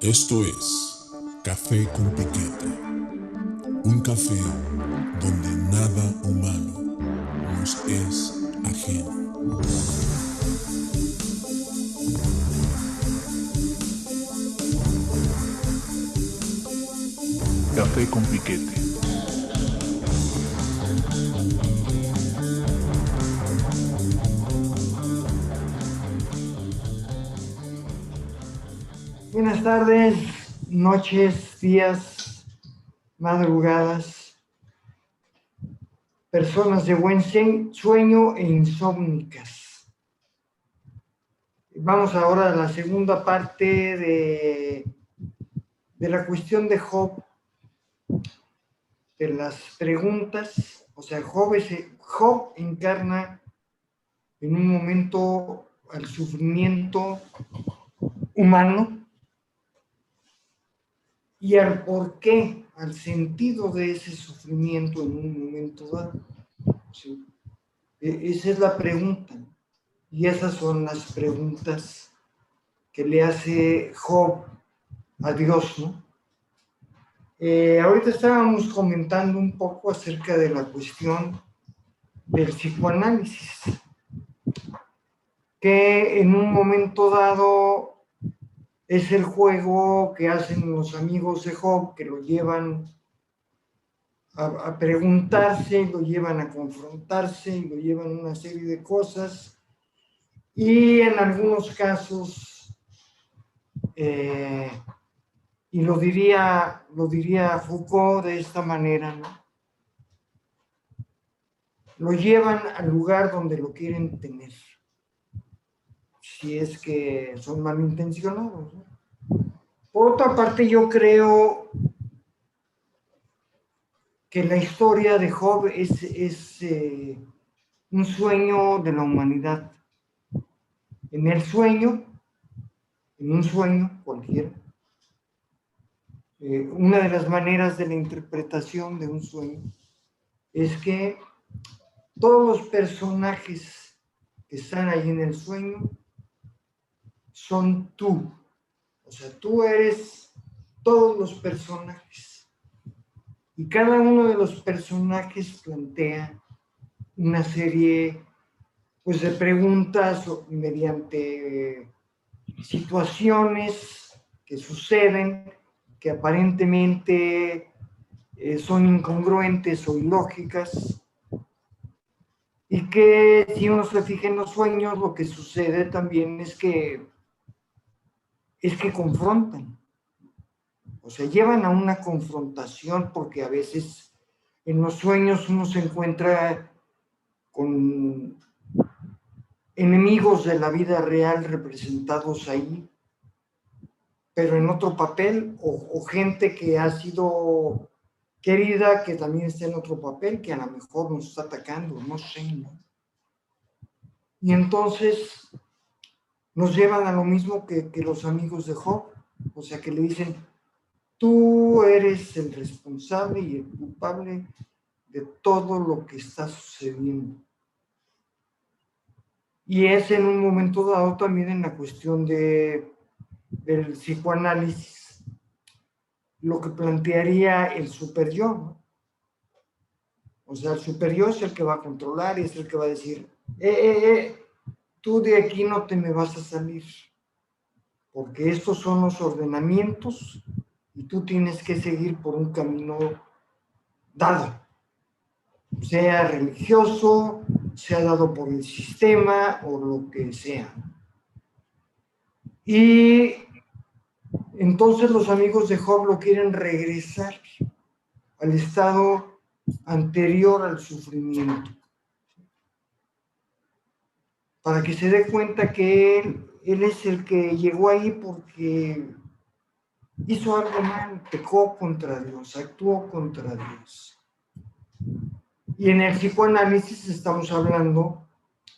Esto es Café con Piquete, un café donde nada humano nos es ajeno. Café con Piquete. Buenas tardes, noches, días, madrugadas, personas de buen sueño e insómnicas. Vamos ahora a la segunda parte de la cuestión de Job, de las preguntas. O sea, Job encarna en un momento al sufrimiento humano y al porqué, al sentido de ese sufrimiento en un momento dado. ¿Sí? Esa es la pregunta. Y esas son las preguntas que le hace Job a Dios, ¿no? Ahorita estábamos comentando un poco acerca de la cuestión del psicoanálisis, que en un momento dado es el juego que hacen los amigos de Job, que lo llevan a preguntarse, lo llevan a confrontarse y lo llevan a una serie de cosas. Y en algunos casos, y lo diría Foucault de esta manera, ¿no? Lo llevan al lugar donde lo quieren tener, si es que son malintencionados, ¿no? Por otra parte, yo creo que la historia de Job es un sueño de la humanidad. En el sueño, en un sueño cualquiera, una de las maneras de la interpretación de un sueño es que todos los personajes que están ahí en el sueño son tú. O sea, tú eres todos los personajes. Y cada uno de los personajes plantea una serie, pues, de preguntas mediante situaciones que suceden, que aparentemente son incongruentes o ilógicas, y que si uno se fija en los sueños, lo que sucede también es que confrontan, o sea, llevan a una confrontación, porque a veces en los sueños uno se encuentra con enemigos de la vida real representados ahí, pero en otro papel, o gente que ha sido querida, que también está en otro papel, que a lo mejor nos está atacando, no sé, ¿no? Y entonces nos llevan a lo mismo que los amigos de Job, o sea, que le dicen, tú eres el responsable y el culpable de todo lo que está sucediendo. Y es en un momento dado también en la cuestión del psicoanálisis lo que plantearía el superyo, ¿no? O sea, el superyo es el que va a controlar y es el que va a decir, tú de aquí no te me vas a salir, porque estos son los ordenamientos y tú tienes que seguir por un camino dado, sea religioso, sea dado por el sistema o lo que sea. Y entonces los amigos de Job lo quieren regresar al estado anterior al sufrimiento, para que se dé cuenta que él es el que llegó ahí porque hizo algo mal, pecó contra Dios, actuó contra Dios. Y en el psicoanálisis estamos hablando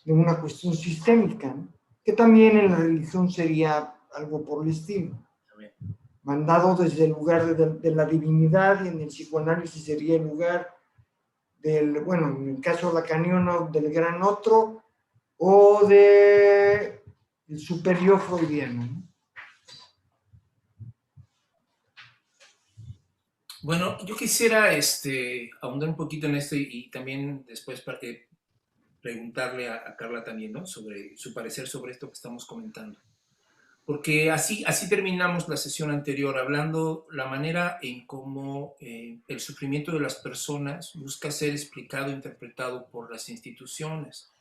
de una cuestión sistémica, ¿no? Que también en la religión sería algo por el estilo, mandado desde el lugar de la divinidad, y en el psicoanálisis sería el lugar del, bueno, en el caso lacaniano, del gran otro, o del superior freudiano, ¿no? Bueno, yo quisiera ahondar un poquito en esto y también después para que preguntarle a Carla también, ¿no? Sobre su parecer sobre esto que estamos comentando. Porque así terminamos la sesión anterior, hablando la manera en cómo el sufrimiento de las personas busca ser explicado e interpretado por las instituciones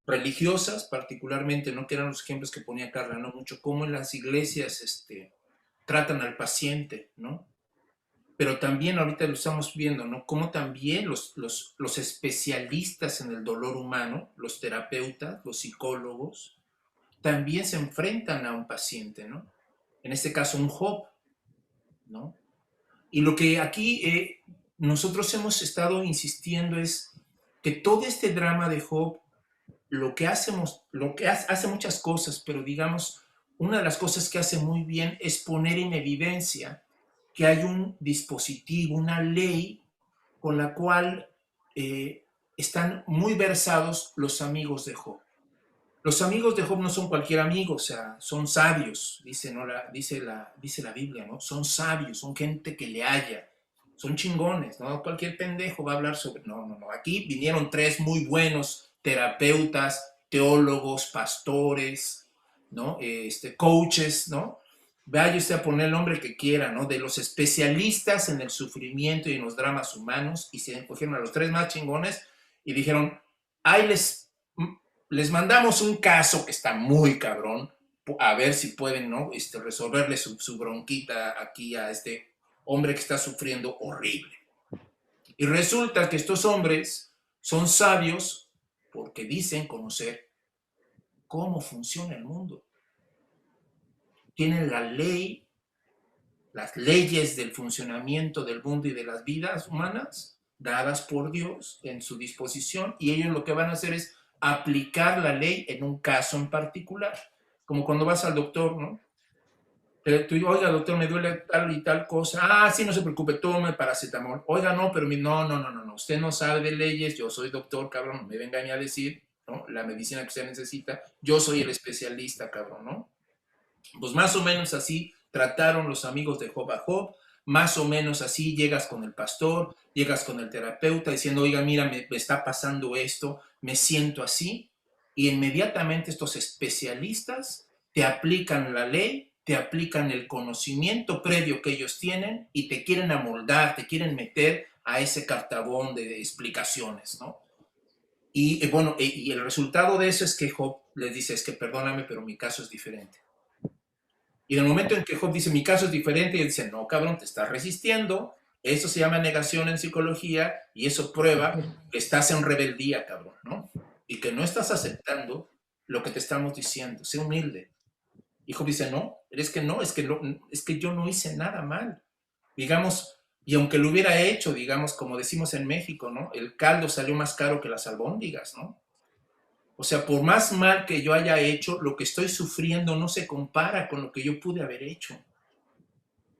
religiosas, particularmente, ¿no? Que eran los ejemplos que ponía Carla, ¿no? Mucho cómo en las iglesias tratan al paciente, ¿no? Pero también ahorita lo estamos viendo, ¿no? Cómo también los especialistas en el dolor humano, los terapeutas, los psicólogos, también se enfrentan a un paciente, ¿no? En este caso, un Job, ¿no? Y lo que aquí nosotros hemos estado insistiendo es que todo este drama de Job, hace muchas cosas, pero digamos, una de las cosas que hace muy bien es poner en evidencia que hay un dispositivo, una ley con la cual están muy versados los amigos de Job. Los amigos de Job no son cualquier amigo, o sea, son sabios, dice la Biblia, ¿no? Son sabios, son gente que le halla, son chingones, ¿no? Cualquier pendejo va a hablar sobre... No. Aquí vinieron 3 muy buenos terapeutas, teólogos, pastores, ¿no? Coaches, ¿no? Vaya usted a poner el nombre que quiera, ¿no? De los especialistas en el sufrimiento y en los dramas humanos, y se cogieron a los 3 más chingones y dijeron, ahí les mandamos un caso que está muy cabrón, a ver si pueden, ¿no? Resolverle su bronquita aquí a este hombre que está sufriendo horrible. Y resulta que estos hombres son sabios porque dicen conocer cómo funciona el mundo. Tienen la ley, las leyes del funcionamiento del mundo y de las vidas humanas dadas por Dios en su disposición, y ellos lo que van a hacer es aplicar la ley en un caso en particular, como cuando vas al doctor, ¿no? Tú dices, oiga, doctor, me duele tal y tal cosa. Ah, sí, no se preocupe, tome paracetamol. Oiga, no, pero no, usted no sabe de leyes, yo soy doctor, cabrón, no me venga a decir, ¿no? La medicina que usted necesita, yo soy el especialista, cabrón, ¿no? Pues más o menos así trataron los amigos de Job a Job, más o menos así llegas con el pastor, llegas con el terapeuta diciendo, oiga, mira, me está pasando esto, me siento así, y inmediatamente estos especialistas te aplican la ley, te aplican el conocimiento previo que ellos tienen y te quieren amoldar, te quieren meter a ese cartabón de explicaciones, ¿no? Y bueno, y el resultado de eso es que Job les dice, es que perdóname, pero mi caso es diferente. Y en el momento en que Job dice, mi caso es diferente, y él dice, no, cabrón, te estás resistiendo, eso se llama negación en psicología, y eso prueba que estás en rebeldía, cabrón, ¿no? Y que no estás aceptando lo que te estamos diciendo, sé humilde. Y Job dice, no, es que yo no hice nada mal. Digamos, y aunque lo hubiera hecho, digamos, como decimos en México, ¿no? El caldo salió más caro que las albóndigas, ¿no? O sea, por más mal que yo haya hecho, lo que estoy sufriendo no se compara con lo que yo pude haber hecho.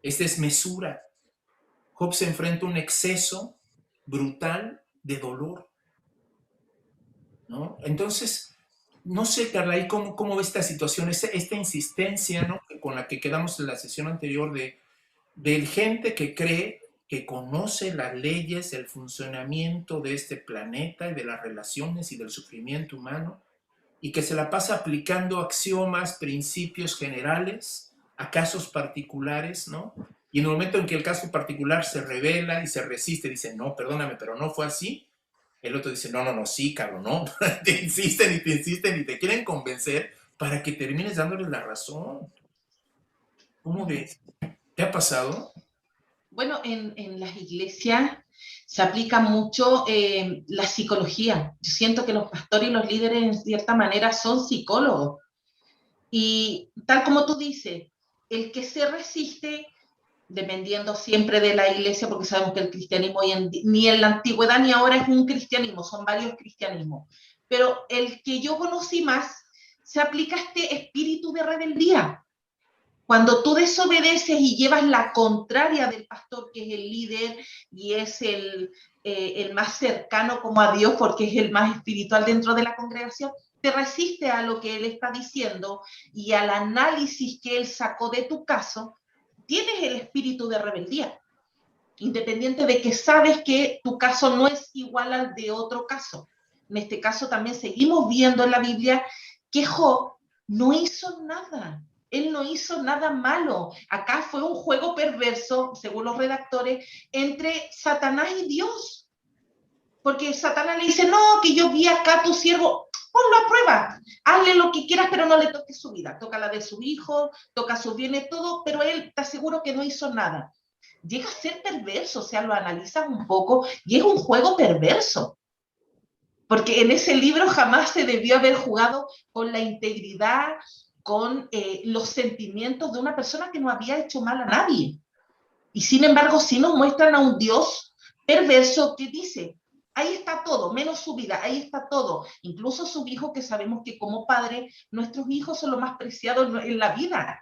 Es desmesura. Job se enfrenta a un exceso brutal de dolor, ¿no? Entonces, no sé, Carla, ¿cómo ve esta situación, esta insistencia, ¿no? Con la que quedamos en la sesión anterior de gente que cree que conoce las leyes, el funcionamiento de este planeta y de las relaciones y del sufrimiento humano, y que se la pasa aplicando axiomas, principios generales a casos particulares, ¿no? Y en el momento en que el caso particular se revela y se resiste, dice, no, perdóname, pero no fue así, el otro dice, no, sí, cabrón, no, te insisten y te quieren convencer para que termines dándoles la razón. ¿Cómo ves? ¿Te ha pasado? Bueno, en las iglesias se aplica mucho la psicología. Yo siento que los pastores y los líderes en cierta manera son psicólogos. Y tal como tú dices, el que se resiste, dependiendo siempre de la iglesia, porque sabemos que el cristianismo ni en la antigüedad ni ahora es un cristianismo, son varios cristianismos. Pero el que yo conocí más, se aplica este espíritu de rebeldía. Cuando tú desobedeces y llevas la contraria del pastor, que es el líder y es el más cercano como a Dios, porque es el más espiritual dentro de la congregación, te resiste a lo que él está diciendo y al análisis que él sacó de tu caso, tienes el espíritu de rebeldía. independiente de que sabes que tu caso no es igual al de otro caso. En este caso también seguimos viendo en la Biblia que Job no hizo nada. Él no hizo nada malo. Acá fue un juego perverso, según los redactores, entre Satanás y Dios. Porque Satanás le dice, no, que yo vi acá a tu siervo, ponlo a prueba, hazle lo que quieras, pero no le toques su vida. Toca la de su hijo, toca sus bienes, todo, pero él te aseguro que no hizo nada. Llega a ser perverso, o sea, lo analizas un poco y es un juego perverso. Porque en ese libro jamás se debió haber jugado con la integridad, con los sentimientos de una persona que no había hecho mal a nadie. Y sin embargo, sí nos muestran a un Dios perverso que dice, ahí está todo, menos su vida, ahí está todo. Incluso sus hijos, que sabemos que como padres, nuestros hijos son lo más preciado en la vida.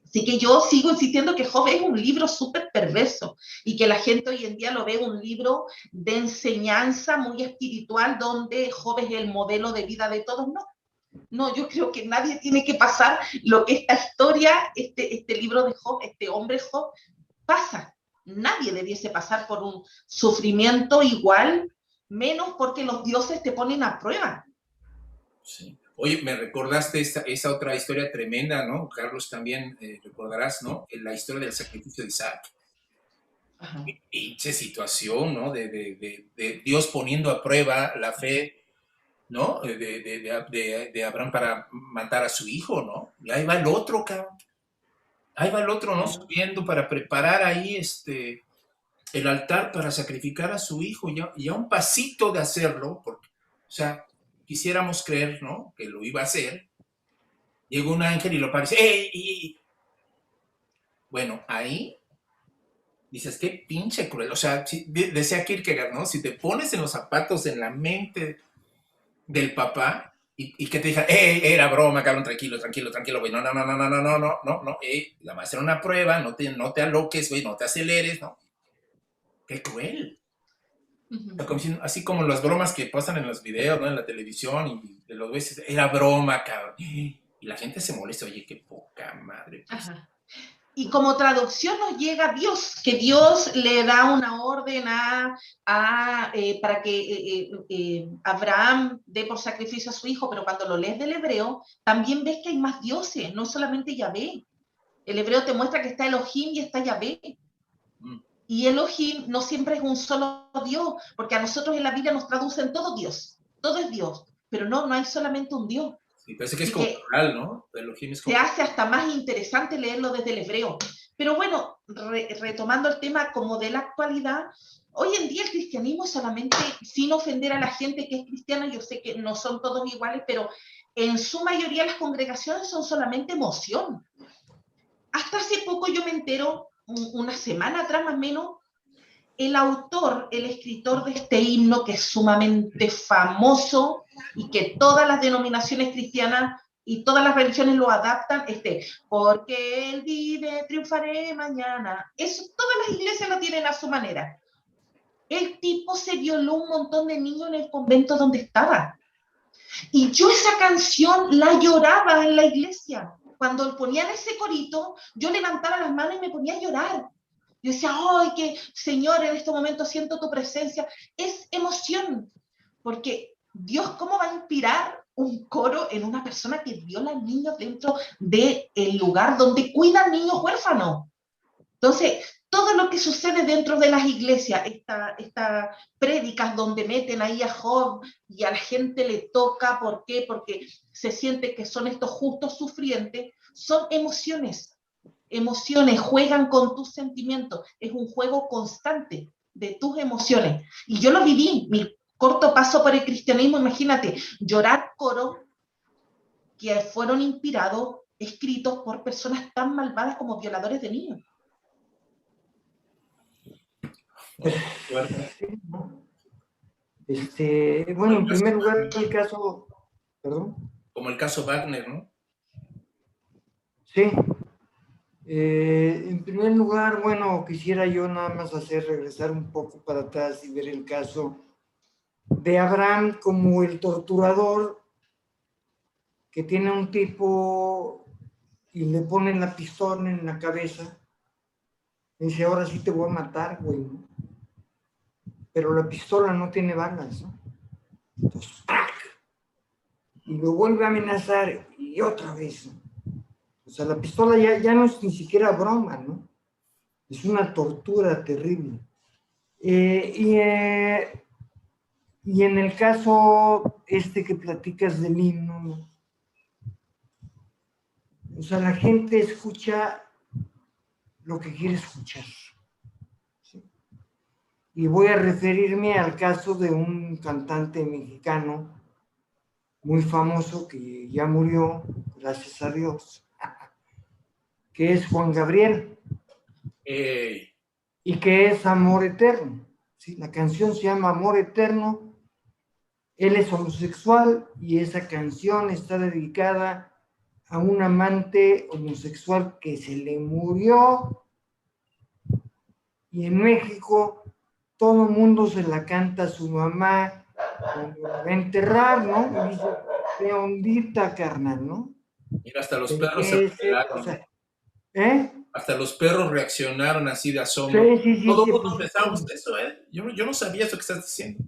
Así que yo sigo insistiendo que Job es un libro súper perverso y que la gente hoy en día lo ve un libro de enseñanza muy espiritual donde Job es el modelo de vida de todos. No, yo creo que nadie tiene que pasar lo que esta historia, este libro de Job, este hombre Job, pasa. Nadie debiese pasar por un sufrimiento igual, menos porque los dioses te ponen a prueba. Sí. Oye, me recordaste esa otra historia tremenda, ¿no? Carlos, también recordarás, ¿no? La historia del sacrificio de Isaac. Ajá. Pinche situación, ¿no? De Dios poniendo a prueba la fe, ¿no? De Abraham para matar a su hijo, ¿no? Y ahí va el otro, cabrón. Ahí va el otro, ¿no? Subiendo para preparar ahí el altar para sacrificar a su hijo. Y a un pasito de hacerlo, porque, o sea, quisiéramos creer, ¿no? Que lo iba a hacer. Llegó un ángel y lo parece. ¡Ey! Bueno, ahí dices, qué pinche cruel. O sea, decía Kierkegaard, ¿no? Si te pones en los zapatos, en la mente del papá y que te diga, era broma, cabrón, tranquilo, güey. No, la maestra era una prueba, no te aloques, güey, no te aceleres, ¿no? Qué cruel. Así como las bromas que pasan en los videos, ¿no? En la televisión y de los veces, era broma, cabrón. Y la gente se molesta, oye, qué poca madre. Pues. Ajá. Y como traducción nos llega Dios, que Dios le da una orden para que Abraham dé por sacrificio a su hijo, pero cuando lo lees del hebreo, también ves que hay más dioses, no solamente Yahvé. El hebreo te muestra que está Elohim y está Yahvé. Y Elohim no siempre es un solo Dios, porque a nosotros en la Biblia nos traducen todo Dios, todo es Dios, pero no hay solamente un Dios. Sí, parece que es como plural, ¿no? Elohim es como... Se hace hasta más interesante leerlo desde el hebreo. Pero bueno, retomando el tema como de la actualidad, hoy en día el cristianismo solamente, sin ofender a la gente que es cristiana, yo sé que no son todos iguales, pero en su mayoría las congregaciones son solamente emoción. Hasta hace poco yo me entero, una semana atrás más o menos, el autor, el escritor de este himno que es sumamente famoso y que todas las denominaciones cristianas y todas las religiones lo adaptan, porque Él vive, triunfaré mañana. Eso todas las iglesias lo tienen a su manera. El tipo se violó un montón de niños en el convento donde estaba. Y yo esa canción la lloraba en la iglesia. Cuando ponían ese corito, yo levantaba las manos y me ponía a llorar. Yo decía, ¡ay, que Señor, en este momento siento tu presencia! Es emoción, porque Dios, ¿cómo va a inspirar un coro en una persona que viola niños dentro del lugar donde cuidan niños huérfanos? Entonces, todo lo que sucede dentro de las iglesias, estas prédicas donde meten ahí a Job y a la gente le toca, ¿por qué? Porque se siente que son estos justos sufrientes, son emociones. Emociones juegan con tus sentimientos, es un juego constante de tus emociones. Y yo lo viví, mi corto paso por el cristianismo, imagínate, llorar coros que fueron inspirados, escritos por personas tan malvadas como violadores de niños. Bueno, en primer lugar, el caso, perdón. Como el caso Wagner, ¿no? Sí. En primer lugar, bueno, quisiera yo nada más regresar un poco para atrás y ver el caso de Abraham como el torturador que tiene un tipo y le ponen la pistola en la cabeza. Me dice, ahora sí te voy a matar, güey, ¿no? Pero la pistola no tiene balas, ¿no? Entonces, ¡pac! Y lo vuelve a amenazar y otra vez, ¿no? O sea, la pistola ya no es ni siquiera broma, ¿no? Es una tortura terrible. Y en el caso que platicas del himno, ¿no? O sea, la gente escucha lo que quiere escuchar. ¿Sí? Y voy a referirme al caso de un cantante mexicano muy famoso que ya murió, gracias a Dios, que es Juan Gabriel, y que es Amor Eterno. ¿Sí? La canción se llama Amor Eterno. Él es homosexual y esa canción está dedicada a un amante homosexual que se le murió, y en México todo el mundo se la canta a su mamá cuando la va a enterrar, ¿no? Y dice, qué ondita, carnal, ¿no? Mira, hasta los ¿De perros se qué es? rebelaron. O sea, ¿eh? Hasta los perros reaccionaron así de asombro. Sí, Todo se el mundo pusieron. pensamos eso, ¿eh? Yo no sabía eso que estás diciendo.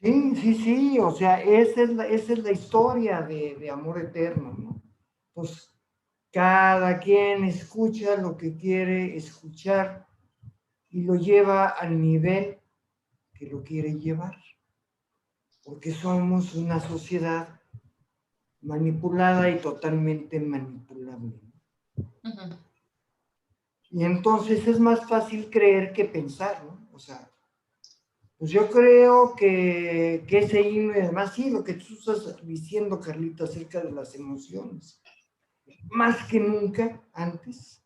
Sí, o sea, esa es la historia de Amor Eterno, ¿no? Pues cada quien escucha lo que quiere escuchar y lo lleva al nivel que lo quiere llevar, porque somos una sociedad manipulada y totalmente manipulable. Ujú. Y entonces es más fácil creer que pensar, ¿no? O sea, pues yo creo que ese himno, y además sí, lo que tú estás diciendo, Carlita, acerca de las emociones, más que nunca antes,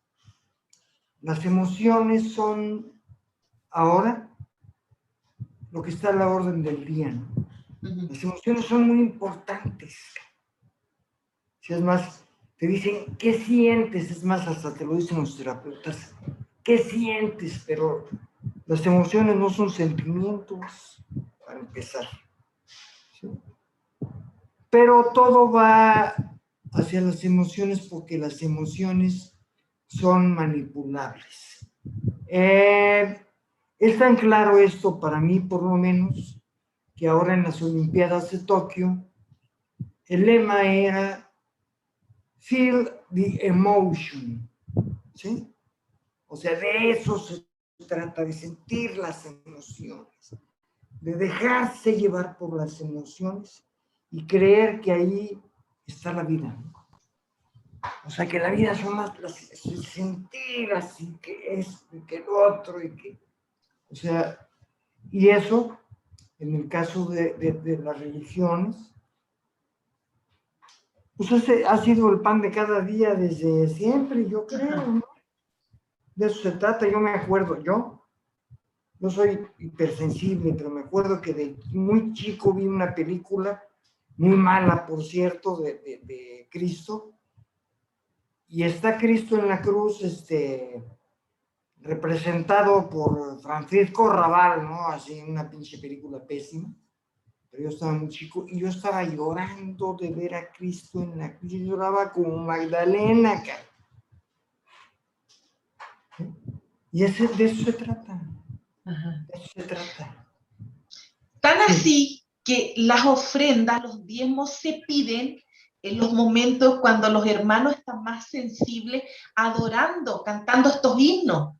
las emociones son ahora lo que está a la orden del día, ¿no? Ujú. Las emociones son muy importantes. Si es más, te dicen, ¿qué sientes? Es más, hasta te lo dicen los terapeutas, ¿qué sientes? Pero las emociones no son sentimientos, para empezar. ¿Sí? Pero todo va hacia las emociones porque las emociones son manipulables. Es tan claro esto para mí, por lo menos, que ahora en las Olimpiadas de Tokio, el lema era Feel the emotion, ¿sí? O sea, de eso se trata, de sentir las emociones, de dejarse llevar por las emociones y creer que ahí está la vida, ¿no? O sea, que la vida son más las sentir así, que esto y que el otro, y que, o sea, y eso, en el caso de las religiones, pues ese ha sido el pan de cada día desde siempre, yo creo, ¿no? De eso se trata. Yo me acuerdo, yo soy hipersensible, pero me acuerdo que de muy chico vi una película, muy mala, por cierto, de Cristo, y está Cristo en la cruz, representado por Francisco Rabal, ¿no? Así, una pinche película pésima. Pero yo estaba muy chico y yo estaba llorando de ver a Cristo en la cruz. Yo lloraba como Magdalena, cara. Y de eso se trata. Ajá. De eso se trata. Tan así que las ofrendas, los diezmos se piden en los momentos cuando los hermanos están más sensibles, adorando, cantando estos himnos.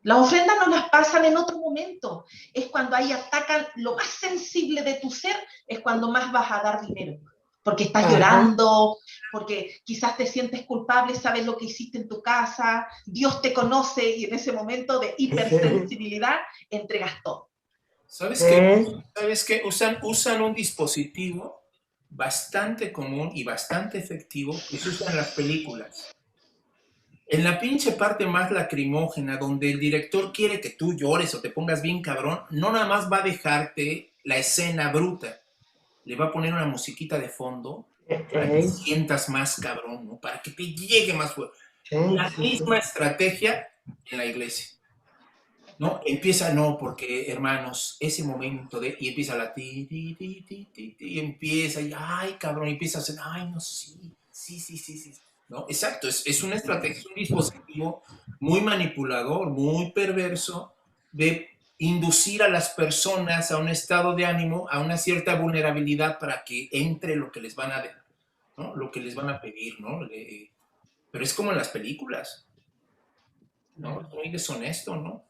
Las ofrendas no las pasan en otro momento. Es cuando ahí atacan lo más sensible de tu ser, es cuando más vas a dar dinero. Porque estás llorando, porque quizás te sientes culpable, sabes lo que hiciste en tu casa, Dios te conoce y en ese momento de hipersensibilidad entregas todo. ¿Sabes qué? ¿Sabes qué? Usan un dispositivo bastante común y bastante efectivo que se usa en las películas. En la pinche parte más lacrimógena, donde el director quiere que tú llores o te pongas bien cabrón, no nada más va a dejarte la escena bruta. Le va a poner una musiquita de fondo para que sientas más cabrón, ¿no? Para que te llegue más fuerte. La misma estrategia en la iglesia. ¿No? Empieza, no, porque hermanos, ese momento y empieza la y empieza, y ay, cabrón, y empieza a hacer, ay, no, sí. ¿no? Exacto, es una estrategia, es un dispositivo muy manipulador, muy perverso de inducir a las personas a un estado de ánimo, a una cierta vulnerabilidad para que entre lo que les van a, ¿no? Lo que les van a pedir, ¿no? Pero es como en las películas, ¿no? Es muy deshonesto, ¿no?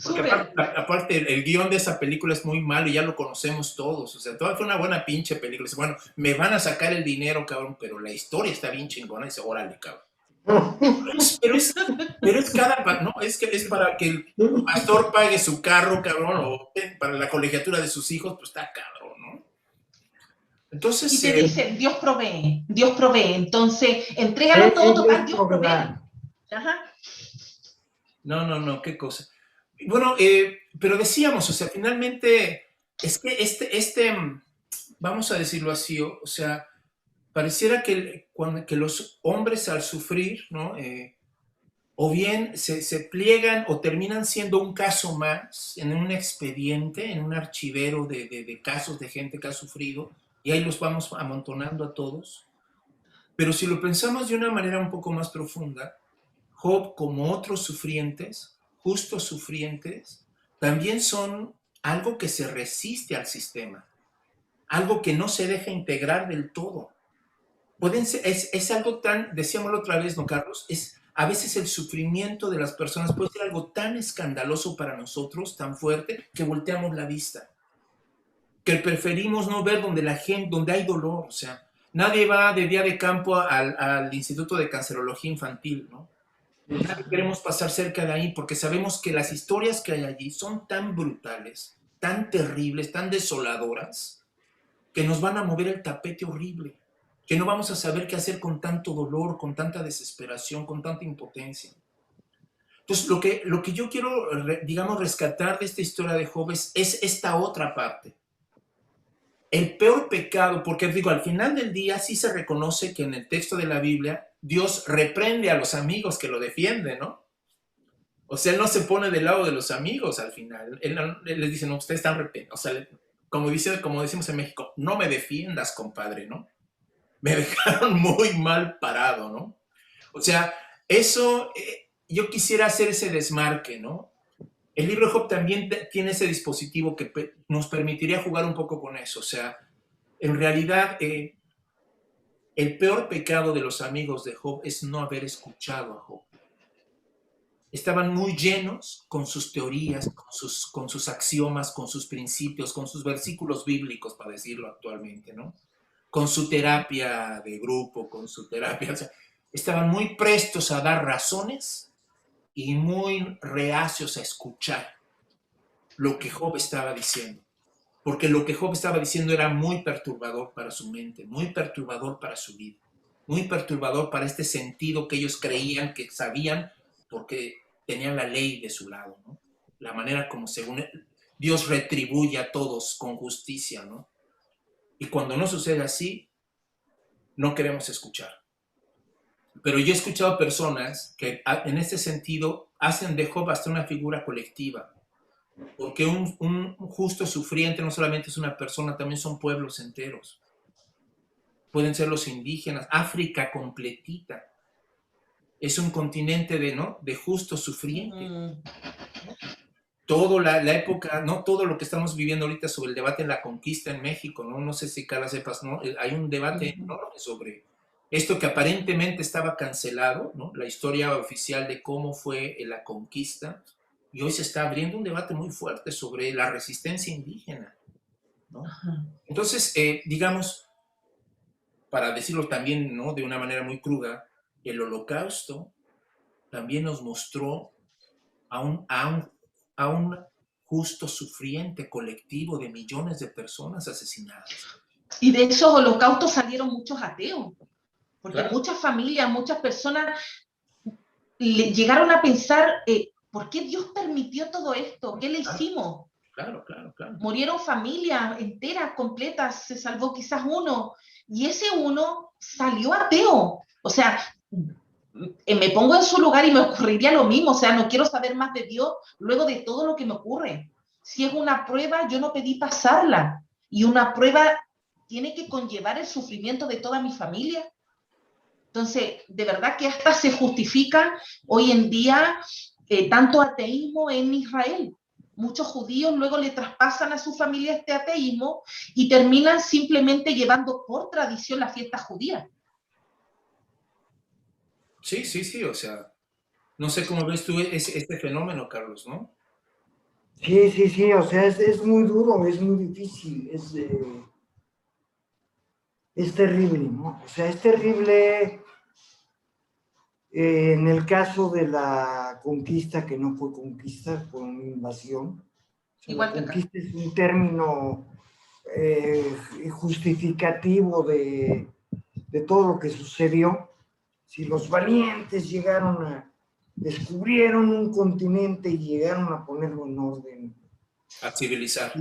Porque aparte el guión de esa película es muy malo y ya lo conocemos todos. O sea, toda fue una buena pinche película. Dice, bueno, me van a sacar el dinero, cabrón, pero la historia está bien chingona. Dice, órale, cabrón. Pero es cada, ¿no? Es que es para que el pastor pague su carro, cabrón, o para la colegiatura de sus hijos, pues está cabrón, ¿no? Entonces. Y te dicen, Dios provee, Dios provee. Entonces, entrégalo todo, total, Dios provee. Ajá. No, qué cosa. Bueno, pero decíamos, o sea, finalmente, es que vamos a decirlo así, o sea, pareciera que los hombres al sufrir, ¿no? O bien se pliegan o terminan siendo un caso más en un expediente, en un archivero de casos de gente que ha sufrido, y ahí los vamos amontonando a todos. Pero si lo pensamos de una manera un poco más profunda, Job, como otros sufrientes, justos sufrientes, también son algo que se resiste al sistema, algo que no se deja integrar del todo. Pueden ser, es algo tan, decíamoslo otra vez, ¿no, Carlos? A veces el sufrimiento de las personas puede ser algo tan escandaloso para nosotros, tan fuerte, que volteamos la vista, que preferimos no ver donde hay dolor. O sea, nadie va de día de campo al Instituto de Cancerología Infantil, ¿no? Nadie queremos pasar cerca de ahí porque sabemos que las historias que hay allí son tan brutales, tan terribles, tan desoladoras, que nos van a mover el tapete horrible, que no vamos a saber qué hacer con tanto dolor, con tanta desesperación, con tanta impotencia. Entonces, lo que yo quiero, digamos, rescatar de esta historia de Job es esta otra parte. El peor pecado, porque digo, al final del día sí se reconoce que en el texto de la Biblia Dios reprende a los amigos que lo defienden, ¿no? O sea, Él no se pone del lado de los amigos al final. Él les dice, no, ustedes están o sea, como decimos en México, no me defiendas, compadre, ¿no? Me dejaron muy mal parado, ¿no? O sea, eso, yo quisiera hacer ese desmarque, ¿no? El libro de Job también tiene ese dispositivo que nos permitiría jugar un poco con eso. O sea, en realidad, el peor pecado de los amigos de Job es no haber escuchado a Job. Estaban muy llenos con sus teorías, con sus axiomas, con sus principios, con sus versículos bíblicos, para decirlo actualmente, ¿no? Con su terapia de grupo, con su terapia. O sea, estaban muy prestos a dar razones y muy reacios a escuchar lo que Job estaba diciendo. Porque lo que Job estaba diciendo era muy perturbador para su mente, muy perturbador para su vida, muy perturbador para este sentido que ellos creían que sabían porque tenían la ley de su lado, ¿no? La manera como según Dios retribuye a todos con justicia, ¿no? Y cuando no sucede así, no queremos escuchar. Pero yo he escuchado personas que en este sentido hacen de Job hasta una figura colectiva. Porque un justo sufriente no solamente es una persona, también son pueblos enteros. Pueden ser los indígenas, África completita. Es un continente de justos sufrientes. Todo la época, no todo lo que estamos viviendo ahorita sobre el debate en la conquista en México, no sé si Carla sepas, ¿no? Hay un debate enorme sobre esto que aparentemente estaba cancelado, ¿no? La historia oficial de cómo fue la conquista. Y hoy se está abriendo un debate muy fuerte sobre la resistencia indígena, ¿no? Entonces, digamos, para decirlo también, ¿no? De una manera muy cruda, el Holocausto también nos mostró a un justo sufriente colectivo de millones de personas asesinadas. Y de esos holocaustos salieron muchos ateos, porque claro. Muchas familias, muchas personas llegaron a pensar... ¿por qué Dios permitió todo esto? ¿Qué le hicimos? Claro. Murieron familias enteras, completas, se salvó quizás uno, y ese uno salió ateo. O sea, me pongo en su lugar y me ocurriría lo mismo. O sea, no quiero saber más de Dios luego de todo lo que me ocurre. Si es una prueba, yo no pedí pasarla. Y una prueba tiene que conllevar el sufrimiento de toda mi familia. Entonces, de verdad que hasta se justifica hoy en día tanto ateísmo en Israel. Muchos judíos luego le traspasan a su familia este ateísmo y terminan simplemente llevando por tradición la fiesta judía. Sí, sí, sí, o sea, no sé cómo ves tú este fenómeno, Carlos, ¿no? Sí, sí, sí, o sea, es muy duro, es muy difícil, es terrible, ¿no? O sea, es terrible en el caso de la conquista, que no fue conquista, fue una invasión. O sea, la Igual que acá. conquista es un término justificativo de todo lo que sucedió. Si los valientes descubrieron un continente y llegaron a ponerlo en orden. A civilizar.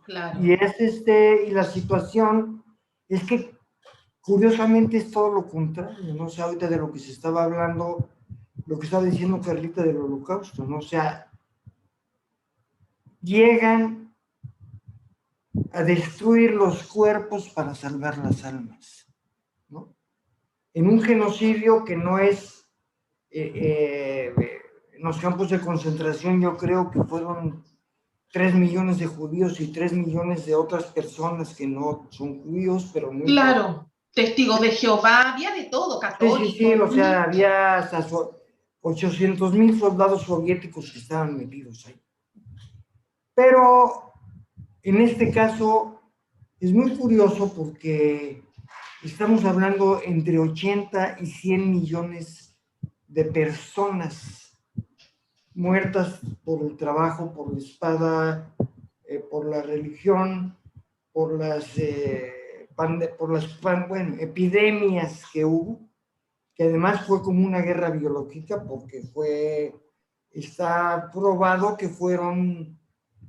Claro. Y la situación es que curiosamente es todo lo contrario, ¿no? O sea, ahorita de lo que se estaba hablando, lo que estaba diciendo Carlita del Holocausto, ¿no? O sea, llegan a destruir los cuerpos para salvar las almas, ¿no? En un genocidio que no es, en los campos de concentración yo creo que fueron 3 millones de judíos y 3 millones de otras personas que no son judíos, pero no importa. Claro, testigos de Jehová, había de todo, católicos. Sí, o sea, había hasta 800,000 soldados soviéticos que estaban metidos ahí. Pero en este caso es muy curioso porque estamos hablando entre 80 y 100 millones de personas muertas por el trabajo, por la espada, por la religión, por las epidemias que hubo, que además fue como una guerra biológica porque está probado que fueron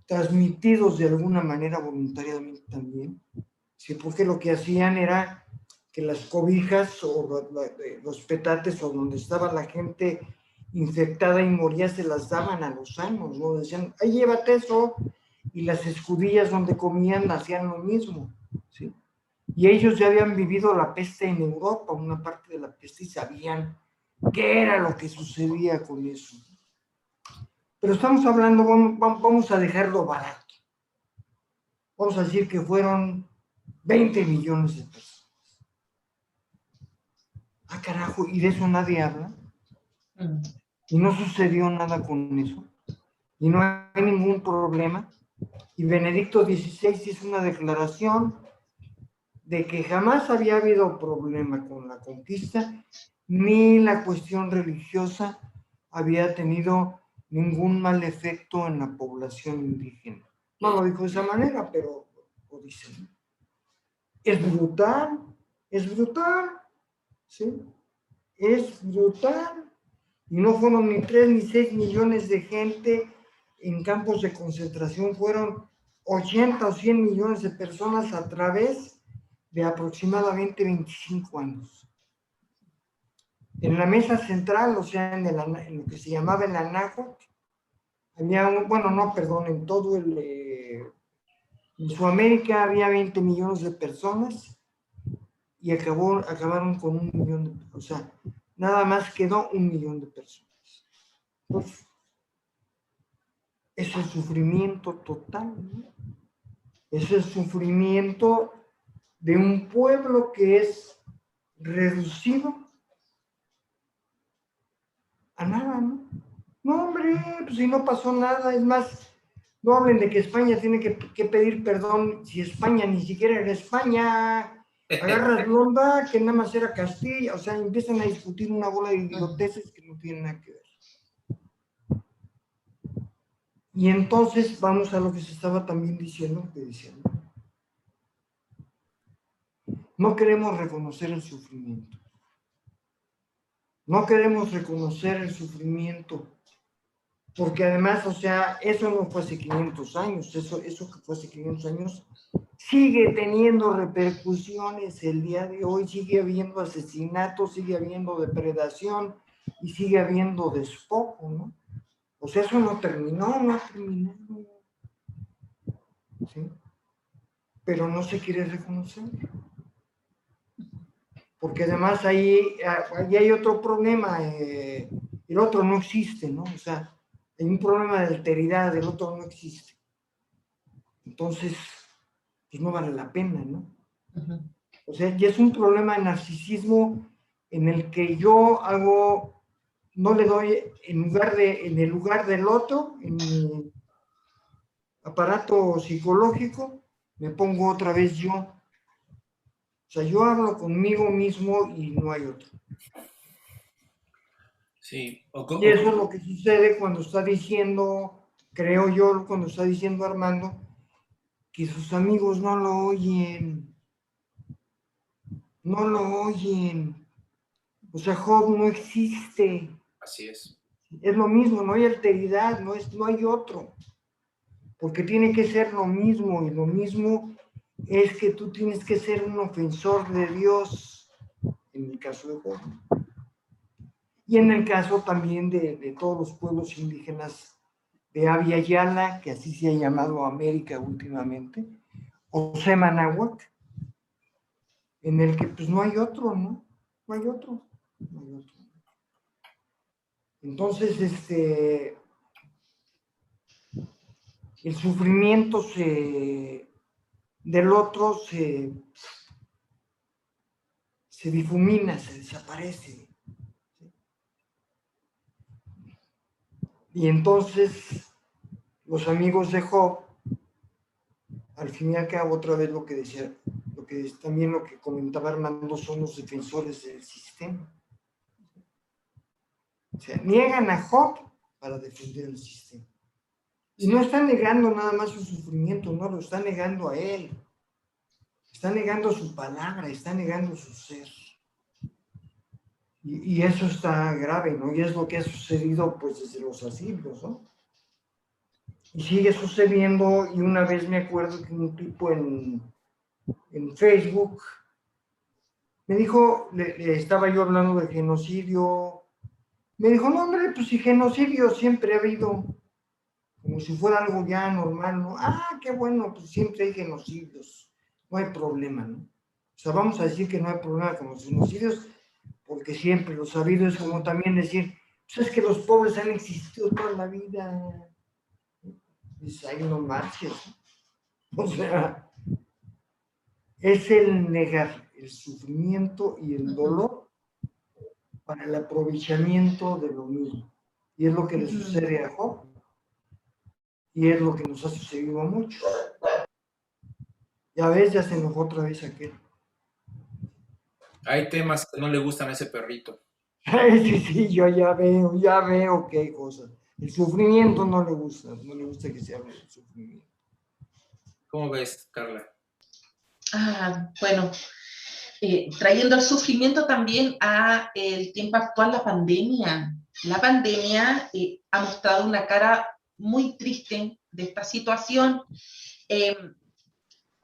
transmitidos de alguna manera voluntariamente también, ¿sí? Porque lo que hacían era que las cobijas o los petates o donde estaba la gente infectada y moría se las daban a los sanos, ¿no? Decían, ahí llévate eso, y las escudillas donde comían hacían lo mismo, ¿sí? Y ellos ya habían vivido la peste en Europa, una parte de la peste, y sabían qué era lo que sucedía con eso. Pero estamos hablando, vamos a dejarlo barato. Vamos a decir que fueron 20 millones de personas. Ah, carajo, y de eso nadie habla. Y no sucedió nada con eso. Y no hay ningún problema. Y Benedicto XVI hizo una declaración de que jamás había habido problema con la conquista, ni la cuestión religiosa había tenido ningún mal efecto en la población indígena. No lo dijo de esa manera, pero lo dice. Es brutal, ¿sí? Es brutal. Y no fueron ni 3 ni 6 millones de gente en campos de concentración, fueron 80 o 100 millones de personas a través de aproximadamente 25 años. En la mesa central, o sea, en lo que se llamaba el Anáhuac, había en todo en Sudamérica había 20 millones de personas y acabaron con 1 millón de personas. O sea, nada más quedó 1 millón de personas. Pues, es el sufrimiento total, ¿no? Es el sufrimiento de un pueblo que es reducido a nada, ¿no? No, hombre, pues si no pasó nada, es más, no hablen de que España tiene que pedir perdón, si España ni siquiera era España, agarras Londra, que nada más era Castilla, o sea, empiezan a discutir una bola de idioteces que no tienen nada que ver. Y entonces vamos a lo que se estaba también diciendo, no queremos reconocer el sufrimiento. No queremos reconocer el sufrimiento, porque además, o sea, eso no fue hace 500 años, eso que fue hace 500 años sigue teniendo repercusiones el día de hoy, sigue habiendo asesinatos, sigue habiendo depredación y sigue habiendo despojo, ¿no? O sea, eso no ha terminado, ¿sí? Pero no se quiere reconocer. porque además ahí hay otro problema, el otro no existe, ¿no? O sea, hay un problema de alteridad, el otro no existe. Entonces, pues no vale la pena, ¿no? Ujú. O sea, ya es un problema de narcisismo en el que yo hago, no le doy en el lugar del otro, en mi aparato psicológico, me pongo otra vez yo. O sea, yo hablo conmigo mismo y no hay otro. Sí. Y eso es lo que sucede cuando está diciendo, creo yo, cuando está diciendo Armando, que sus amigos no lo oyen. No lo oyen. O sea, Job no existe. Así es. Es lo mismo, no hay alteridad, no hay otro. Porque tiene que ser lo mismo, y lo mismo es que tú tienes que ser un ofensor de Dios, en el caso de Job. Y en el caso también de todos los pueblos indígenas de Abya Yala, que así se ha llamado América últimamente, o Semanáhuac, en el que pues no hay otro, ¿no? No hay otro. No hay otro. Entonces, el sufrimiento del otro se difumina, se desaparece. Y entonces los amigos de Job, al fin y al cabo, otra vez lo que decía, también lo que comentaba Armando, son los defensores del sistema. O sea, niegan a Job para defender el sistema. Y no están negando nada más su sufrimiento, no, lo están negando a él. Está negando su palabra, está negando su ser. Y eso está grave, ¿no? Y es lo que ha sucedido, pues, desde los asirios, ¿no? Y sigue sucediendo, y una vez me acuerdo que un tipo en Facebook me dijo, le estaba yo hablando de genocidio, me dijo, no, hombre, pues si genocidio siempre ha habido, como si fuera algo ya normal, ¿no? Ah, qué bueno, pues siempre hay genocidios, no hay problema, ¿no? O sea, vamos a decir que no hay problema con los genocidios, porque siempre los ha habido. Es como también decir, pues es que los pobres han existido toda la vida. Dice, ahí no marches. O sea, es el negar el sufrimiento y el dolor para el aprovechamiento de lo mismo. Y es lo que le sucede a Job. Y es lo que nos ha sucedido a muchos. Ya ves, ya se enojó otra vez aquel. Hay temas que no le gustan a ese perrito. Sí, yo ya veo que hay cosas. El sufrimiento no le gusta que se hable del sufrimiento. ¿Cómo ves, Carla? Bueno, trayendo el sufrimiento también a el tiempo actual, la pandemia. La pandemia ha mostrado una cara muy triste de esta situación.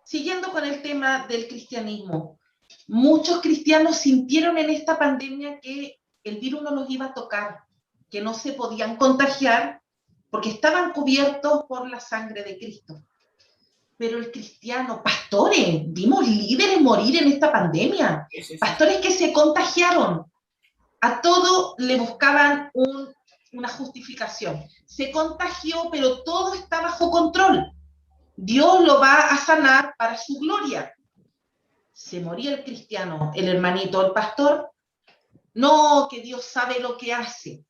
Siguiendo con el tema del cristianismo, muchos cristianos sintieron en esta pandemia que el virus no los iba a tocar, que no se podían contagiar porque estaban cubiertos por la sangre de Cristo. Pero el cristiano, pastores, vimos líderes morir en esta pandemia, pastores que se contagiaron, a todo le buscaban una justificación. Se contagió, pero todo está bajo control. Dios lo va a sanar para su gloria. Se moría el cristiano, el hermanito, el pastor. No, que Dios sabe lo que hace,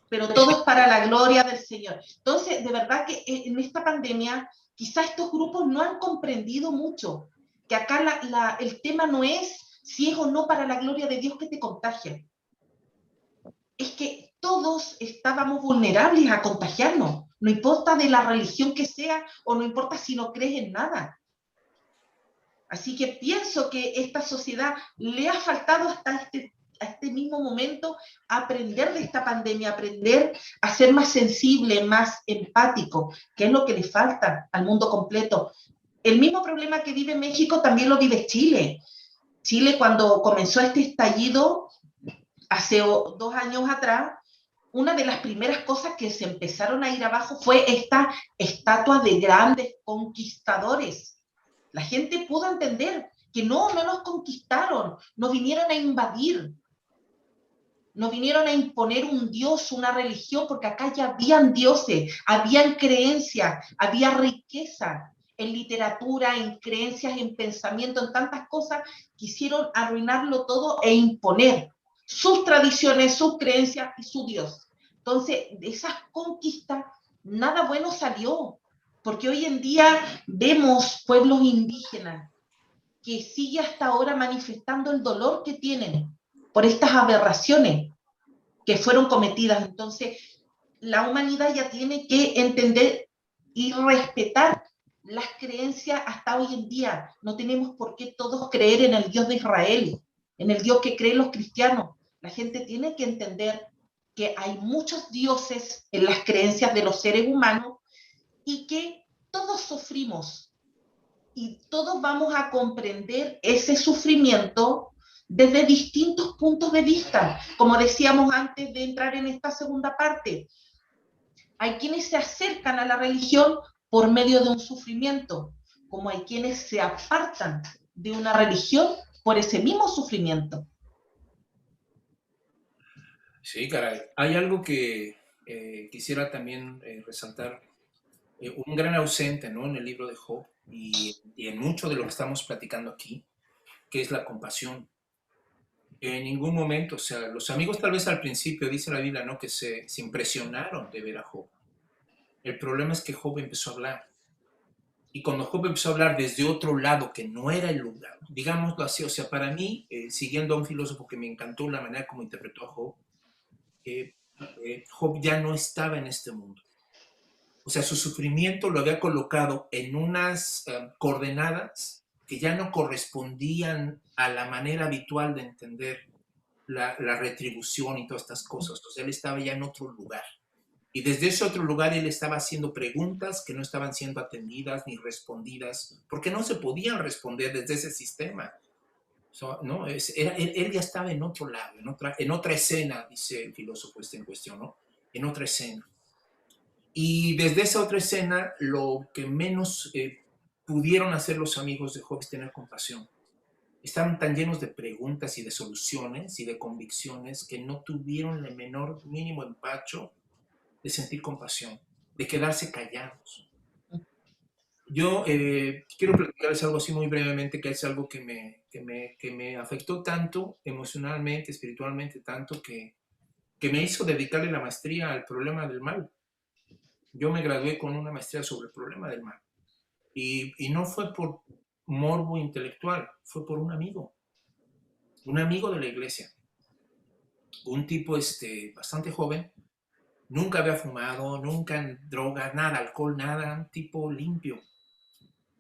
pero todo es para la gloria del Señor. Entonces, de verdad que en esta pandemia, quizás estos grupos no han comprendido mucho, que acá el tema no es si es o no para la gloria de Dios que te contagia. Es que todos estábamos vulnerables a contagiarnos, no importa de la religión que sea o no importa si no crees en nada. Así que pienso que esta sociedad le ha faltado hasta este mismo momento aprender de esta pandemia, aprender a ser más sensible, más empático, que es lo que le falta al mundo completo. El mismo problema que vive México también lo vive Chile. Chile, cuando comenzó este estallido, hace 2 años atrás, una de las primeras cosas que se empezaron a ir abajo fue esta estatua de grandes conquistadores. La gente pudo entender que no nos conquistaron, nos vinieron a invadir, nos vinieron a imponer un dios, una religión, porque acá ya habían dioses, habían creencias, había riqueza en literatura, en creencias, en pensamiento, en tantas cosas. Quisieron arruinarlo todo e imponer sus tradiciones, sus creencias y su dios. Entonces, de esas conquistas, nada bueno salió, porque hoy en día vemos pueblos indígenas que sigue hasta ahora manifestando el dolor que tienen por estas aberraciones que fueron cometidas. Entonces, la humanidad ya tiene que entender y respetar las creencias hasta hoy en día. No tenemos por qué todos creer en el Dios de Israel, en el Dios que creen los cristianos. La gente tiene que entender que hay muchos dioses en las creencias de los seres humanos y que todos sufrimos y todos vamos a comprender ese sufrimiento desde distintos puntos de vista. Como decíamos antes de entrar en esta segunda parte, hay quienes se acercan a la religión por medio de un sufrimiento, como hay quienes se apartan de una religión por ese mismo sufrimiento. Sí, caray. Hay algo que quisiera también resaltar. Un gran ausente, ¿no?, en el libro de Job y en mucho de lo que estamos platicando aquí, que es la compasión. En ningún momento, o sea, los amigos tal vez al principio, dice la Biblia, ¿no?, que se impresionaron de ver a Job. El problema es que Job empezó a hablar. Y cuando Job empezó a hablar desde otro lado, que no era el lugar, digámoslo así, o sea, para mí, siguiendo a un filósofo que me encantó la manera como interpretó a Job, Job ya no estaba en este mundo. O sea, su sufrimiento lo había colocado en unas coordenadas que ya no correspondían a la manera habitual de entender la retribución y todas estas cosas. O sea, él estaba ya en otro lugar. Y desde ese otro lugar él estaba haciendo preguntas que no estaban siendo atendidas ni respondidas, porque no se podían responder desde ese sistema. ¿No? Él ya estaba en otro lado, en otra escena, dice el filósofo en cuestión, ¿no? En otra escena. Y desde esa otra escena, lo que menos pudieron hacer los amigos de Job es tener compasión. Estaban tan llenos de preguntas y de soluciones y de convicciones que no tuvieron el menor mínimo empacho de sentir compasión, de quedarse callados. Yo quiero platicarles algo así muy brevemente, que es algo que me afectó tanto emocionalmente, espiritualmente, tanto que me hizo dedicarle la maestría al problema del mal. Yo me gradué con una maestría sobre el problema del mal. Y no fue por morbo intelectual, fue por un amigo de la iglesia. Un tipo bastante joven, nunca había fumado, nunca droga, nada, alcohol, nada, un tipo limpio,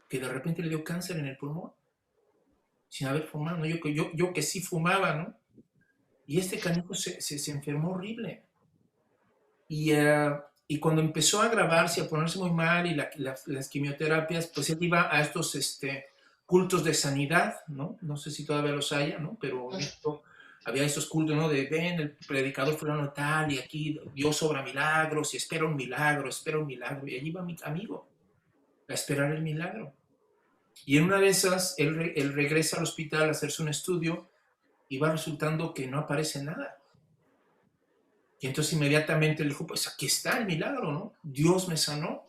que de repente le dio cáncer en el pulmón, sin haber fumado, ¿no? Yo que sí fumaba, ¿no? Y este canijo se enfermó horrible. Y cuando empezó a agravarse, a ponerse muy mal y las quimioterapias, pues él iba a estos cultos de sanidad, ¿no? No sé si todavía los haya, ¿no? Pero había estos cultos, ¿no? De ven, el predicador fulano tal, y aquí Dios obra milagros, y espera un milagro. Y allí va mi amigo a esperar el milagro. Y en una de esas, él regresa al hospital a hacerse un estudio y va resultando que no aparece nada. Y entonces inmediatamente le dijo, pues aquí está el milagro, ¿no? Dios me sanó.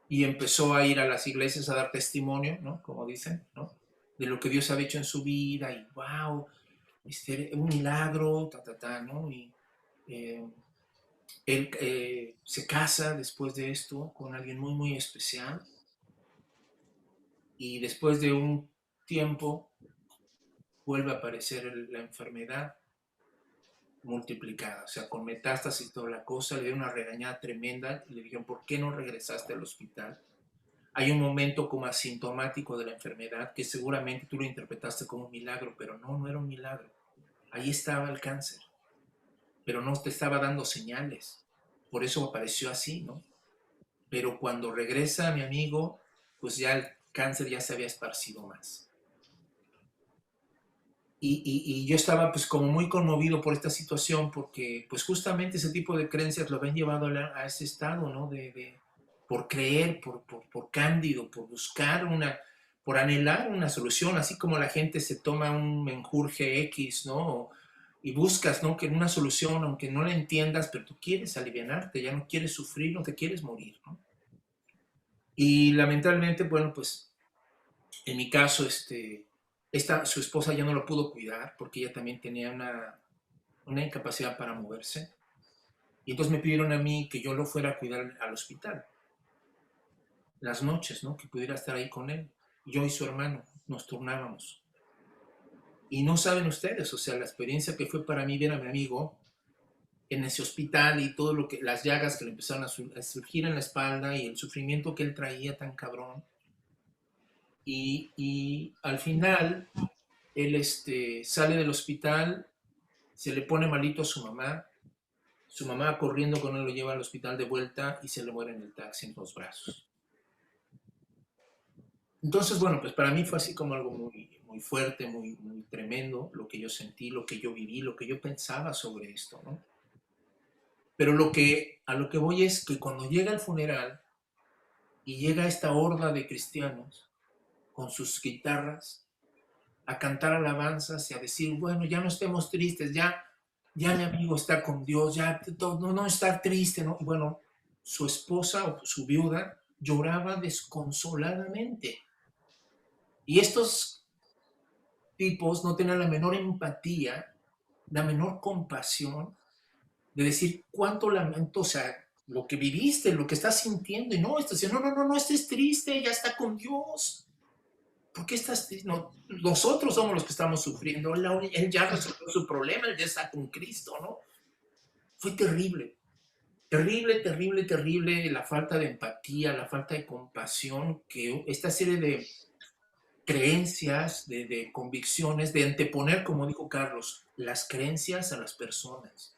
Y empezó a ir a las iglesias a dar testimonio, ¿no? Como dicen, ¿no? De lo que Dios había hecho en su vida. Y wow, un milagro, ¿no? Y él se casa después de esto con alguien muy, muy especial. Y después de un tiempo vuelve a aparecer la enfermedad multiplicada, o sea, con metástasis y toda la cosa. Le dieron una regañada tremenda y le dijeron, ¿por qué no regresaste al hospital? Hay un momento como asintomático de la enfermedad que seguramente tú lo interpretaste como un milagro, pero no era un milagro. Ahí estaba el cáncer, pero no te estaba dando señales. Por eso apareció así, ¿no? Pero cuando regresa mi amigo, pues ya el cáncer ya se había esparcido más. Y yo estaba pues como muy conmovido por esta situación, porque pues justamente ese tipo de creencias lo habían llevado a ese estado, ¿no? Por creer, por cándido, por buscar por anhelar una solución, así como la gente se toma un menjurje X, ¿no? Y buscas, ¿no? Que una solución, aunque no la entiendas, pero tú quieres alivianarte, ya no quieres sufrir, no te quieres morir, ¿no? Y lamentablemente, bueno, pues en mi caso, su esposa ya no lo pudo cuidar porque ella también tenía una incapacidad para moverse. Y entonces me pidieron a mí que yo lo fuera a cuidar al hospital. Las noches, ¿no? Que pudiera estar ahí con él. Yo y su hermano nos turnábamos. Y no saben ustedes, o sea, la experiencia que fue para mí ver a mi amigo en ese hospital y todo lo que, las llagas que le empezaron a surgir en la espalda y el sufrimiento que él traía tan cabrón. Y al final, él sale del hospital, se le pone malito a su mamá corriendo con él lo lleva al hospital de vuelta y se le muere en el taxi en los brazos. Entonces, bueno, pues para mí fue así como algo muy, muy fuerte, muy, muy tremendo, lo que yo sentí, lo que yo viví, lo que yo pensaba sobre esto, ¿no? Pero a lo que voy es que cuando llega el funeral y llega esta horda de cristianos con sus guitarras a cantar alabanzas y a decir, bueno, ya no estemos tristes, ya mi amigo está con Dios, ya no estar triste, ¿no? Y bueno, su esposa o su viuda lloraba desconsoladamente. Y estos tipos no tenían la menor empatía, la menor compasión de decir cuánto lamento, o sea, lo que viviste, lo que estás sintiendo, y no, no estés triste, ya está con Dios. ¿Por qué estás triste? No, nosotros somos los que estamos sufriendo, él ya resolvió su problema, él ya está con Cristo, ¿no? Fue terrible, terrible, terrible, terrible la falta de empatía, la falta de compasión, que esta serie de creencias, de convicciones, de anteponer, como dijo Carlos, las creencias a las personas,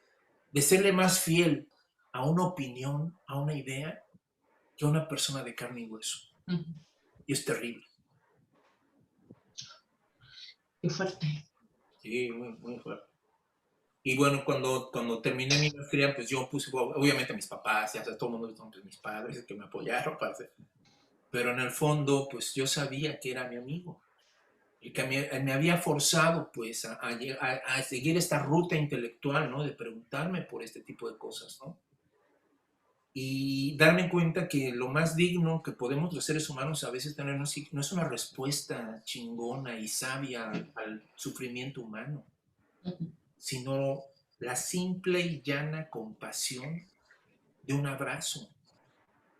de serle más fiel a una opinión, a una idea, que a una persona de carne y hueso. Uh-huh. Y es terrible. Qué fuerte. Sí, muy, muy fuerte. Y bueno, cuando terminé mi maestría, pues yo puse, obviamente, a mis papás, ya todo el mundo, pues, mis padres que me apoyaron, pero en el fondo, pues yo sabía que era mi amigo. Y que me había forzado, pues, a seguir esta ruta intelectual, ¿no? De preguntarme por este tipo de cosas, ¿no? Y darme cuenta que lo más digno que podemos los seres humanos a veces tener no es una respuesta chingona y sabia al sufrimiento humano, sino la simple y llana compasión de un abrazo,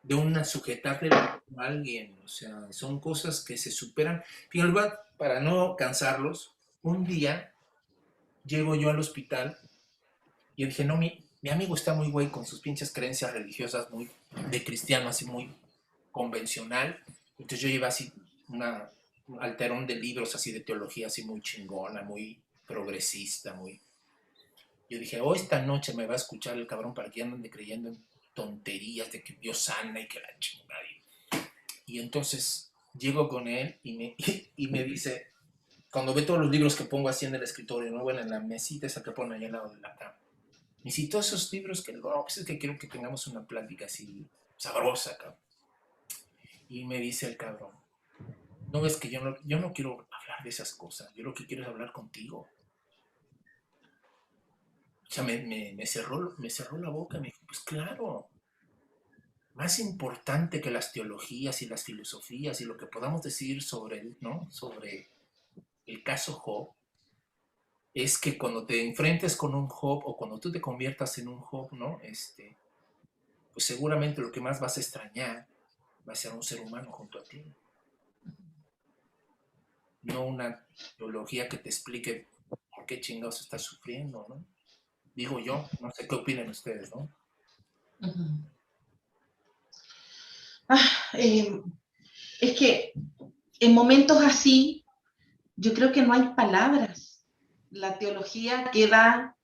de una sujetarle a alguien. O sea, son cosas que se superan. Fíjate, para no cansarlos, un día llego yo al hospital y dije, no, mi amigo está muy güey con sus pinches creencias religiosas, muy de cristiano, así muy convencional. Entonces yo llevo así un alterón de libros así de teología, así muy chingona, muy progresista, muy... Yo dije, esta noche me va a escuchar el cabrón para que anden creyendo en tonterías de que Dios sana y que la chingada. Y entonces llego con él y me dice, cuando ve todos los libros que pongo así en el escritorio, ¿no? Bueno, en la mesita esa que pone ahí al lado de la cama. Me dice, todos esos libros que luego, pues es que quiero que tengamos una plática así sabrosa, cabrón. Y me dice el cabrón, no ves que yo no quiero hablar de esas cosas, yo lo que quiero es hablar contigo. O sea, me cerró la boca y me dijo, pues claro, más importante que las teologías y las filosofías y lo que podamos decir sobre el caso Job, es que cuando te enfrentes con un Job o cuando tú te conviertas en un Job, ¿no? Pues seguramente lo que más vas a extrañar va a ser un ser humano junto a ti. No una teología que te explique por qué chingados estás sufriendo, ¿no? Digo yo, no sé qué opinan ustedes, ¿no? Uh-huh. Es que en momentos así, yo creo que no hay palabras. La teología queda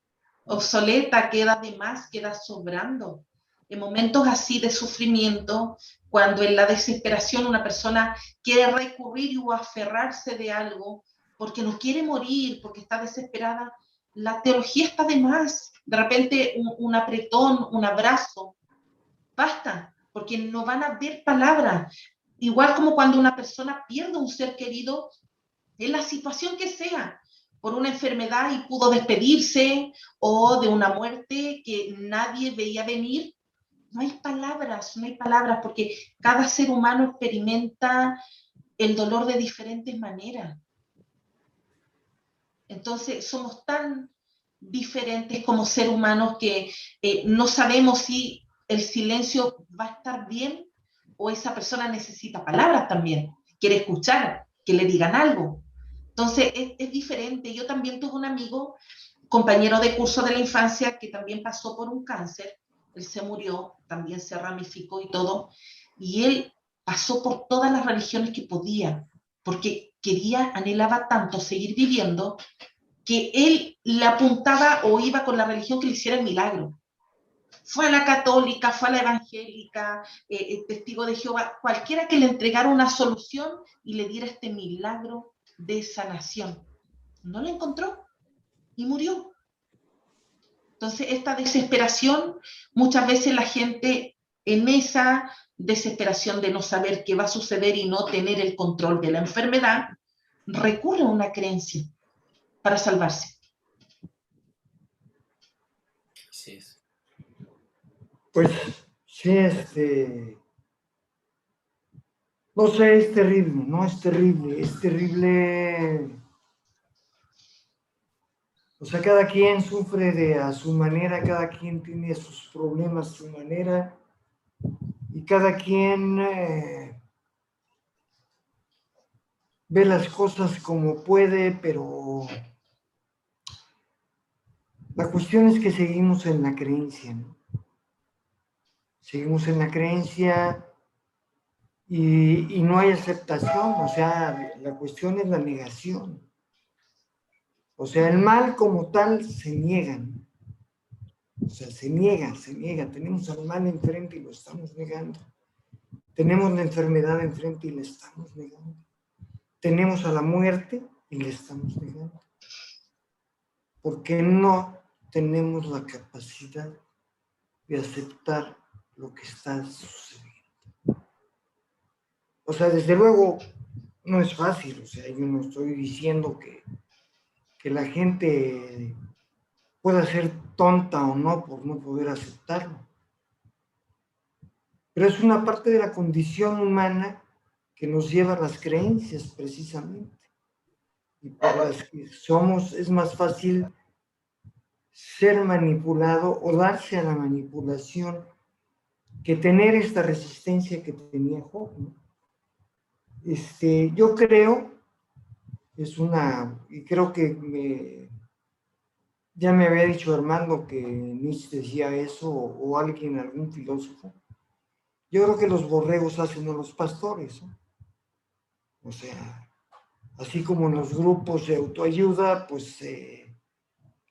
obsoleta, queda de más, queda sobrando. En momentos así de sufrimiento, cuando en la desesperación una persona quiere recurrir o aferrarse de algo porque no quiere morir, porque está desesperada, la teología está de más. De repente un apretón, un abrazo, basta, porque no van a haber palabras. igual como cuando una persona pierde un ser querido, en la situación que sea, por una enfermedad y pudo despedirse, o de una muerte que nadie veía venir, no hay palabras, porque cada ser humano experimenta el dolor de diferentes maneras. Entonces, somos tan diferentes como seres humanos que no sabemos si el silencio va a estar bien o esa persona necesita palabras también, quiere escuchar, que le digan algo. Entonces, es diferente. Yo también tuve un amigo, compañero de curso de la infancia, que también pasó por un cáncer. Él se murió, también se ramificó y todo. Y él pasó por todas las religiones que podía, porque quería, anhelaba tanto seguir viviendo, que él le apuntaba o iba con la religión que le hiciera el milagro. Fue a la católica, fue a la evangélica, testigo de Jehová, cualquiera que le entregara una solución y le diera este milagro de sanación. No lo encontró y murió. Entonces, esta desesperación, muchas veces la gente en esa desesperación de no saber qué va a suceder y no tener el control de la enfermedad, recurre a una creencia para salvarse. Así es. Pues sí, no sé, es terrible, ¿no? Es terrible. O sea, cada quien sufre a su manera, cada quien tiene sus problemas a su manera, y cada quien ve las cosas como puede, pero la cuestión es que seguimos en la creencia, ¿no? Seguimos en la creencia y no hay aceptación, o sea, la cuestión es la negación. O sea, el mal como tal se niega, ¿no? O sea, se niega. Tenemos al mal enfrente y lo estamos negando. Tenemos la enfermedad enfrente y la estamos negando. Tenemos a la muerte y la estamos negando. Porque no tenemos la capacidad de aceptar lo que está sucediendo. O sea, desde luego, no es fácil. O sea, yo no estoy diciendo que la gente pueda ser tonta o no por no poder aceptarlo. Pero es una parte de la condición humana que nos lleva a las creencias, precisamente. Y por las que somos, es más fácil ser manipulado o darse a la manipulación que tener esta resistencia que tenía Job, ¿no? Yo creo, y creo que ya me había dicho Armando que Nietzsche decía eso, o alguien, algún filósofo. Yo creo que los borregos hacen a los pastores, ¿no? O sea, así como en los grupos de autoayuda, pues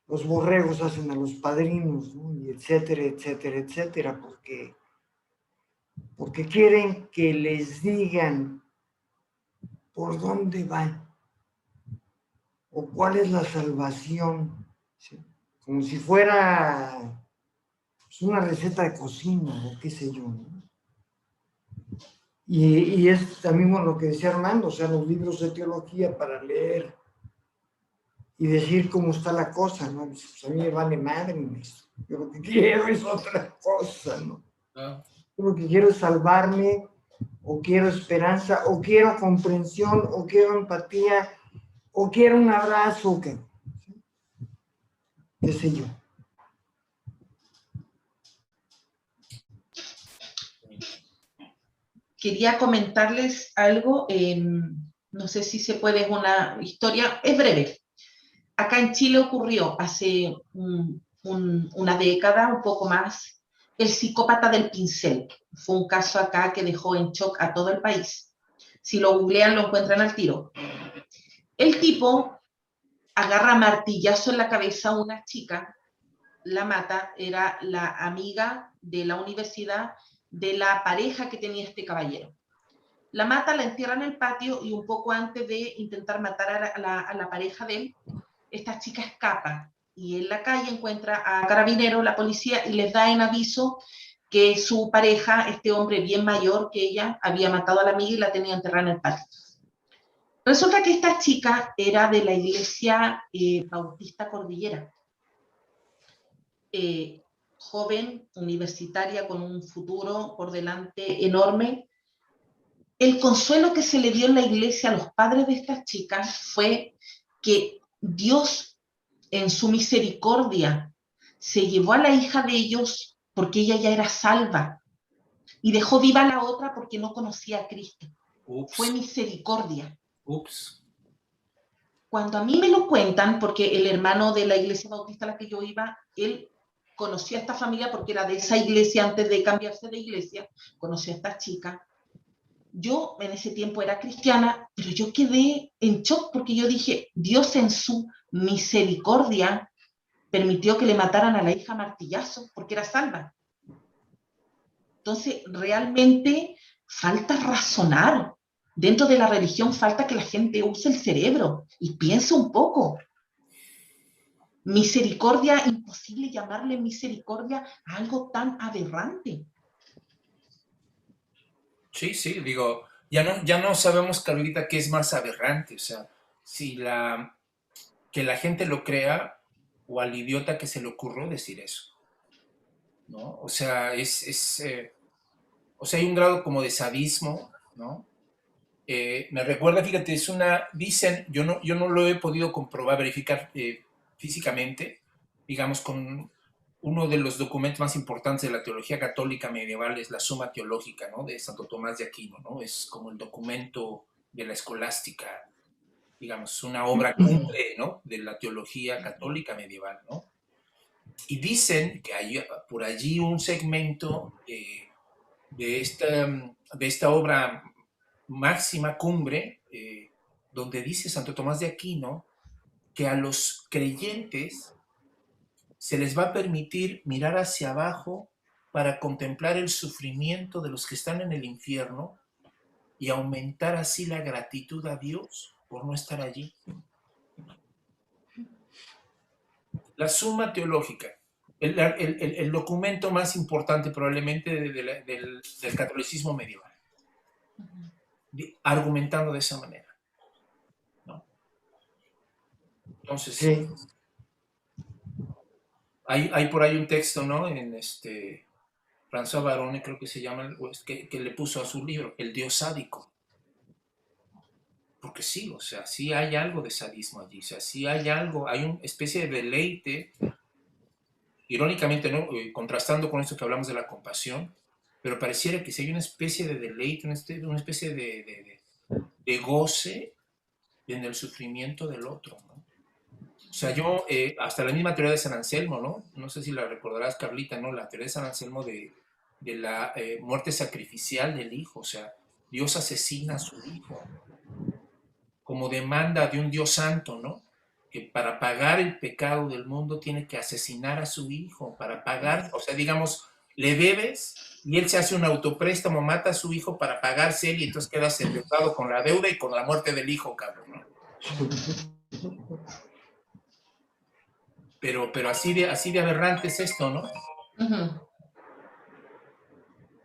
los borregos hacen a los padrinos, ¿no? Y etcétera, porque quieren que les digan por dónde van o cuál es la salvación, ¿sí? Como si fuera pues, una receta de cocina o qué sé yo, ¿no? Y es también lo que decía Armando, o sea, los libros de teología para leer y decir cómo está la cosa, ¿no? Pues a mí me vale madre, yo lo que quiero es otra cosa, ¿no? Yo lo que quiero es salvarme, o quiero esperanza, o quiero comprensión, o quiero empatía, o quiero un abrazo, qué sé yo. Quería comentarles algo, no sé si se puede, es una historia, es breve. Acá en Chile ocurrió hace una década, un poco más, el psicópata del pincel. Fue un caso acá que dejó en shock a todo el país. Si lo googlean, lo encuentran al tiro. El tipo agarra martillazo en la cabeza a una chica, la mata, era la amiga de la universidad de la pareja que tenía este caballero. La mata, la entierra en el patio y un poco antes de intentar matar a la pareja de él, esta chica escapa y en la calle encuentra a carabineros, la policía, y les da en aviso que su pareja, este hombre bien mayor que ella, había matado a la amiga y la tenía enterrada en el patio. Resulta que esta chica era de la iglesia Bautista Cordillera. Joven, universitaria, con un futuro por delante enorme. El consuelo que se le dio en la iglesia a los padres de estas chicas fue que Dios, en su misericordia, se llevó a la hija de ellos porque ella ya era salva y dejó viva a la otra porque no conocía a Cristo. Ups. Fue misericordia. Ups. Cuando a mí me lo cuentan, porque el hermano de la iglesia bautista a la que yo iba, él conocía a esta familia porque era de esa iglesia antes de cambiarse de iglesia, conocía a esta chica. Yo en ese tiempo era cristiana, pero yo quedé en shock porque yo dije, Dios en su misericordia permitió que le mataran a la hija a martillazos porque era salva. Entonces, realmente falta razonar. Dentro de la religión falta que la gente use el cerebro y piense un poco. Misericordia, imposible llamarle misericordia a algo tan aberrante. Sí, sí, digo, ya no sabemos, Carlita, qué es más aberrante, o sea, si que la gente lo crea o al idiota que se le ocurrió decir eso, ¿no? O sea, o sea, hay un grado como de sadismo, ¿no? Me recuerda, fíjate, dicen, yo no lo he podido comprobar, verificar físicamente, digamos, con uno de los documentos más importantes de la teología católica medieval es la Suma Teológica, ¿no? De Santo Tomás de Aquino, ¿no? Es como el documento de la escolástica, digamos, una obra cumbre, ¿no? De la teología católica medieval, ¿no? Y dicen que hay por allí un segmento de esta obra máxima cumbre, donde dice Santo Tomás de Aquino que a los creyentes se les va a permitir mirar hacia abajo para contemplar el sufrimiento de los que están en el infierno y aumentar así la gratitud a Dios por no estar allí. La Suma Teológica, el documento más importante probablemente del catolicismo medieval, argumentando de esa manera, ¿no? Entonces, Sí. hay por ahí un texto, ¿no? En François Barone, creo que se llama, que le puso a su libro, El Dios sádico. Porque sí, o sea, sí hay algo de sadismo allí, o sea, sí hay algo, hay una especie de deleite, irónicamente, ¿no? Contrastando con esto que hablamos de la compasión, pero pareciera que sí hay una especie de deleite, una especie de goce en el sufrimiento del otro, ¿no? O sea, yo, hasta la misma teoría de San Anselmo, ¿no? No sé si la recordarás, Carlita, ¿no? La teoría de San Anselmo de la muerte sacrificial del hijo, o sea, Dios asesina a su hijo como demanda de un Dios santo, ¿no? Que para pagar el pecado del mundo tiene que asesinar a su hijo, para pagar, o sea, digamos, le debes y él se hace un autopréstamo, mata a su hijo para pagarse él y entonces quedas endeudado con la deuda y con la muerte del hijo, cabrón, ¿no? Pero así de aberrante es esto, ¿no? Uh-huh.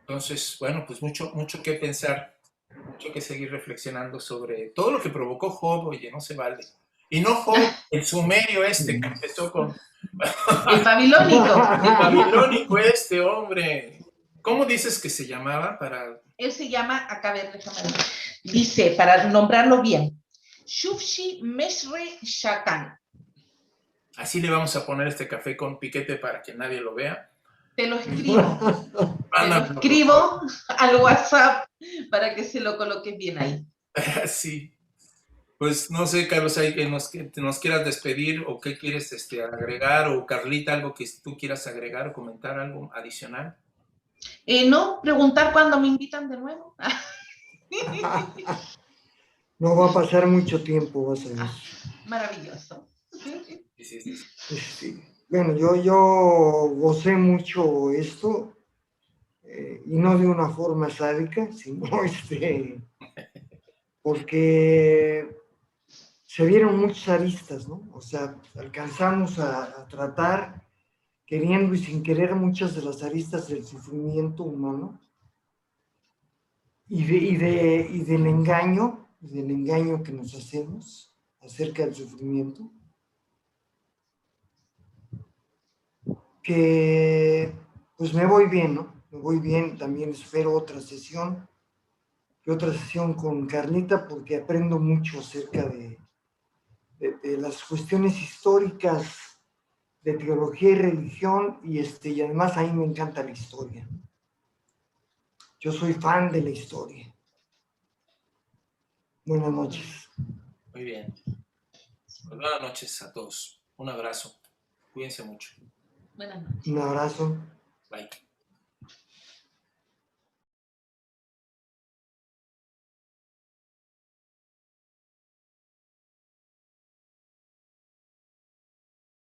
Entonces, bueno, pues mucho que pensar, mucho que seguir reflexionando sobre todo lo que provocó Job, oye, no se vale. Y no Job, el sumerio que empezó con... El babilónico. El babilónico hombre. ¿Cómo dices que se llamaba para...? Él se llama, acá ver, déjame ver. Dice, para nombrarlo bien, Shufshi Mesre Shakan. Así le vamos a poner este café con piquete para que nadie lo vea. Te lo escribo. Te lo escribo al WhatsApp para que se lo coloques bien ahí. Sí. Pues no sé, Carlos, ahí que nos quieras despedir o qué quieres agregar, o Carlita, algo que tú quieras agregar o comentar, algo adicional. No, preguntar cuándo me invitan de nuevo. No va a pasar mucho tiempo, vas a ver. Maravilloso. Sí. Bueno, yo gocé mucho esto, y no de una forma sádica, sino porque se vieron muchas aristas, ¿no? O sea, alcanzamos a tratar queriendo y sin querer muchas de las aristas del sufrimiento humano y del engaño que nos hacemos acerca del sufrimiento, que pues me voy bien, ¿no? Me voy bien, también espero otra sesión con Carlita porque aprendo mucho acerca de las cuestiones históricas de teología y religión y además a mí me encanta la historia. Yo soy fan de la historia. Buenas noches. Muy bien. Pues buenas noches a todos. Un abrazo. Cuídense mucho. Buenas noches. Un abrazo. Bye.